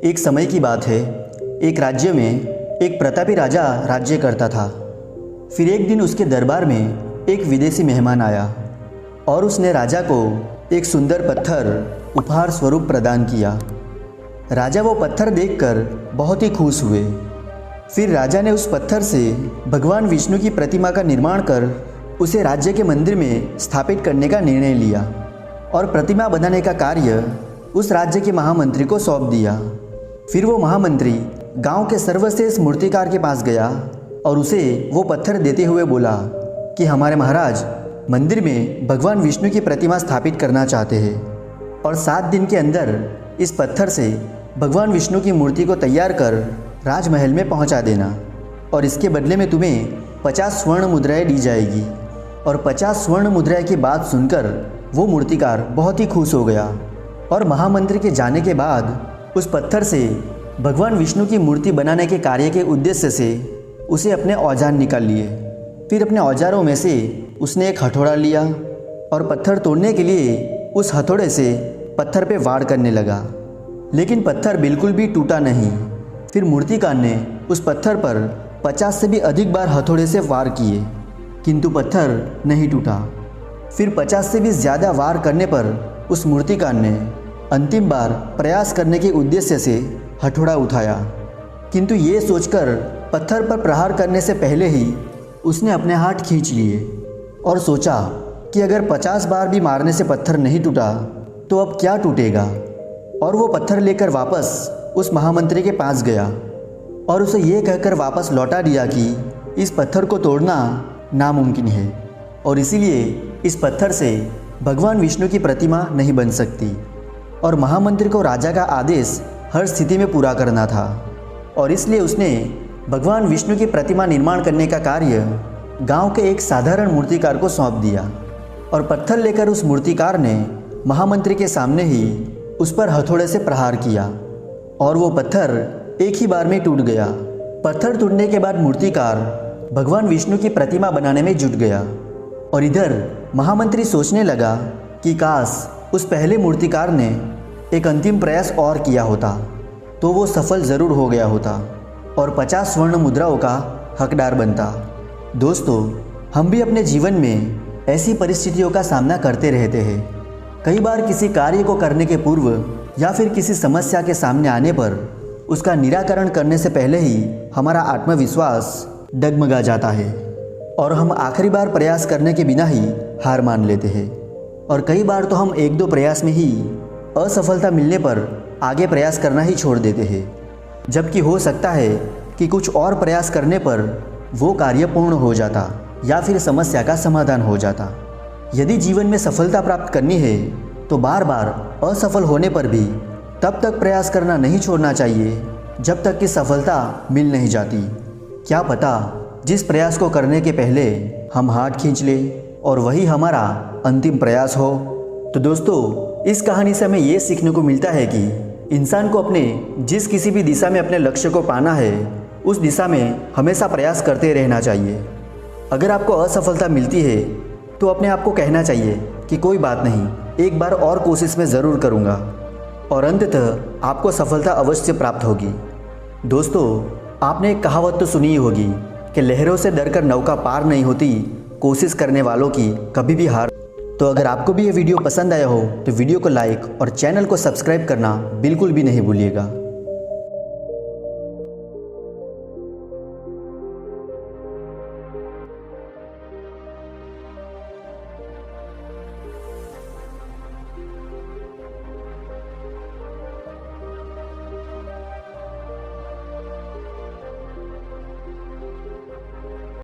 एक समय की बात है। एक राज्य में एक प्रतापी राजा राज्य करता था। फिर एक दिन उसके दरबार में एक विदेशी मेहमान आया और उसने राजा को एक सुंदर पत्थर उपहार स्वरूप प्रदान किया। राजा वो पत्थर देखकर बहुत ही खुश हुए। फिर राजा ने उस पत्थर से भगवान विष्णु की प्रतिमा का निर्माण कर उसे राज्य के मंदिर में स्थापित करने का निर्णय लिया और प्रतिमा बनाने का कार्य उस राज्य के महामंत्री को सौंप दिया। फिर वो महामंत्री गांव के सर्वश्रेष्ठ मूर्तिकार के पास गया और उसे वो पत्थर देते हुए बोला कि हमारे महाराज मंदिर में भगवान विष्णु की प्रतिमा स्थापित करना चाहते हैं और 7 दिन के अंदर इस पत्थर से भगवान विष्णु की मूर्ति को तैयार कर राजमहल में पहुंचा देना और इसके बदले में तुम्हें 50 स्वर्ण मुद्राएं दी जाएगी। और 50 स्वर्ण मुद्राएं की बात सुनकर वो मूर्तिकार बहुत ही खुश हो गया और महामंत्री के जाने के बाद उस पत्थर से भगवान विष्णु की मूर्ति बनाने के कार्य के उद्देश्य से उसे अपने औजार निकाल लिए। फिर अपने औजारों में से उसने एक हथौड़ा लिया और पत्थर तोड़ने के लिए उस हथौड़े से पत्थर पे वार करने लगा, लेकिन पत्थर बिल्कुल भी टूटा नहीं। फिर मूर्तिकार ने उस पत्थर पर 50 से भी अधिक बार हथौड़े से वार किए, किंतु पत्थर नहीं टूटा। फिर 50 से भी ज़्यादा वार करने पर उस मूर्तिकार ने अंतिम बार प्रयास करने के उद्देश्य से हथौड़ा उठाया, किंतु ये सोचकर पत्थर पर प्रहार करने से पहले ही उसने अपने हाथ खींच लिए और सोचा कि अगर 50 बार भी मारने से पत्थर नहीं टूटा तो अब क्या टूटेगा। और वो पत्थर लेकर वापस उस महामंत्री के पास गया और उसे ये कहकर वापस लौटा दिया कि इस पत्थर को तोड़ना नामुमकिन है और इसीलिए इस पत्थर से भगवान विष्णु की प्रतिमा नहीं बन सकती। और महामंत्री को राजा का आदेश हर स्थिति में पूरा करना था और इसलिए उसने भगवान विष्णु की प्रतिमा निर्माण करने का कार्य गांव के एक साधारण मूर्तिकार को सौंप दिया। और पत्थर लेकर उस मूर्तिकार ने महामंत्री के सामने ही उस पर हथौड़े से प्रहार किया और वो पत्थर एक ही बार में टूट गया। पत्थर टूटने के बाद मूर्तिकार भगवान विष्णु की प्रतिमा बनाने में जुट गया और इधर महामंत्री सोचने लगा कि काश उस पहले मूर्तिकार ने एक अंतिम प्रयास और किया होता तो वो सफल ज़रूर हो गया होता और 50 स्वर्ण मुद्राओं का हकदार बनता। दोस्तों, हम भी अपने जीवन में ऐसी परिस्थितियों का सामना करते रहते हैं। कई बार किसी कार्य को करने के पूर्व या फिर किसी समस्या के सामने आने पर उसका निराकरण करने से पहले ही हमारा आत्मविश्वास डगमगा जाता है और हम आखिरी बार प्रयास करने के बिना ही हार मान लेते हैं। और कई बार तो हम 1-2 प्रयास में ही असफलता मिलने पर आगे प्रयास करना ही छोड़ देते हैं, जबकि हो सकता है कि कुछ और प्रयास करने पर वो कार्य पूर्ण हो जाता या फिर समस्या का समाधान हो जाता। यदि जीवन में सफलता प्राप्त करनी है तो बार बार असफल होने पर भी तब तक प्रयास करना नहीं छोड़ना चाहिए जब तक कि सफलता मिल नहीं जाती। क्या पता जिस प्रयास को करने के पहले हम हाथ खींच लें और वही हमारा अंतिम प्रयास हो। तो दोस्तों, इस कहानी से हमें ये सीखने को मिलता है कि इंसान को अपने जिस किसी भी दिशा में अपने लक्ष्य को पाना है उस दिशा में हमेशा प्रयास करते रहना चाहिए। अगर आपको असफलता मिलती है तो अपने आप को कहना चाहिए कि कोई बात नहीं, एक बार और कोशिश में ज़रूर करूँगा और अंततः आपको सफलता अवश्य प्राप्त होगी। दोस्तों, आपने एक कहावत तो सुनी ही होगी कि लहरों से डरकर नौका पार नहीं होती, कोशिश करने वालों की कभी भी हार। तो अगर आपको भी ये वीडियो पसंद आया हो तो वीडियो को लाइक और चैनल को सब्सक्राइब करना बिल्कुल भी नहीं भूलिएगा।